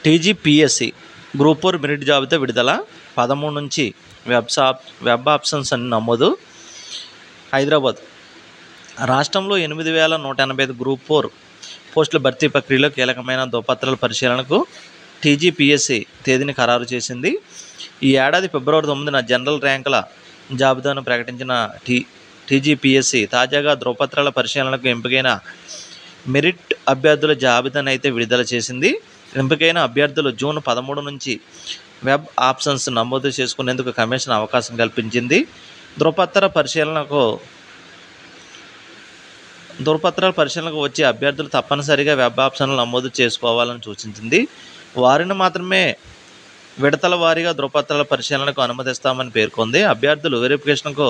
TGPSC group 4 merit జాబితా విడుదల 13 నుంచి వెబ్ ఆప్షన్స్ అని నమోదు. హైదరాబాద్ రాష్ట్రంలో 8,185 గ్రూప్ 4 పోస్టుల భర్తీ ప్రక్రియలో కీలకమైన ధ్రువపత్రాల పరిశీలనకు టీజీపీఎస్సీ తేదీని ఖరారు చేసింది. ఈ ఏడాది ఫిబ్రవరి 9న జనరల్ ర్యాంకుల జాబితాను ప్రకటించిన టీజీపీఎస్సీ తాజాగా ధ్రువపత్రాల పరిశీలనకు ఎంపికైన మెరిట్ అభ్యర్థుల జాబితాను అయితే విడుదల చేసింది. ఎంపికైన అభ్యర్థులు జూన్ 13 నుంచి వెబ్ ఆప్షన్స్ నమోదు చేసుకునేందుకు కమిషన్ అవకాశం కల్పించింది. ధ్రువపత్రాల పరిశీలనకు వచ్చే అభ్యర్థులు తప్పనిసరిగా వెబ్ ఆప్షన్లు నమోదు చేసుకోవాలని సూచించింది. వారిని మాత్రమే విడతల వారీగా ధ్రువపత్రాల పరిశీలనకు అనుమతిస్తామని పేర్కొంది. అభ్యర్థులు వెరిఫికేషన్కు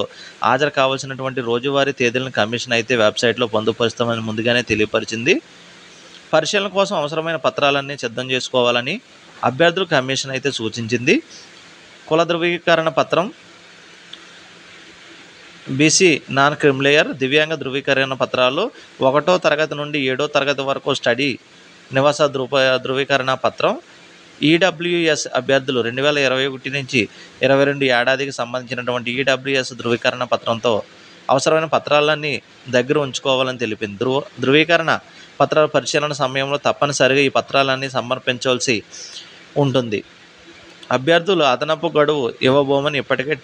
హాజరు కావాల్సినటువంటి రోజువారీ తేదీలను కమిషన్ అయితే వెబ్సైట్లో పొందుపరుస్తామని ముందుగానే తెలియపరిచింది. పరిశీలన కోసం అవసరమైన పత్రాలన్నీ సిద్ధం చేసుకోవాలని అభ్యర్థులు కమిషన్ అయితే సూచించింది. కుల ధృవీకరణ పత్రం, బీసీ నాన్ క్రిమిలేయర్, దివ్యాంగ ధృవీకరణ పత్రాలు, 1వ తరగతి నుండి 7వ తరగతి వరకు స్టడీ నివాస ధృవీకరణ పత్రం, ఈడబ్ల్యూఎస్ అభ్యర్థులు 2021 నుంచి 22 ఏడాదికి సంబంధించినటువంటి ఈడబ్ల్యూఎస్ ధృవీకరణ పత్రంతో అవసరమైన పత్రాలన్నీ దగ్గర ఉంచుకోవాలని తెలిపింది. ధృవీకరణ పత్రాల పరిశీలన సమయంలో తప్పనిసరిగా ఈ పత్రాలన్నీ సమర్పించవలసి ఉంటుంది. అభ్యర్థులు అదనపు గడువు ఇవ్వబోమని ఇప్పటికే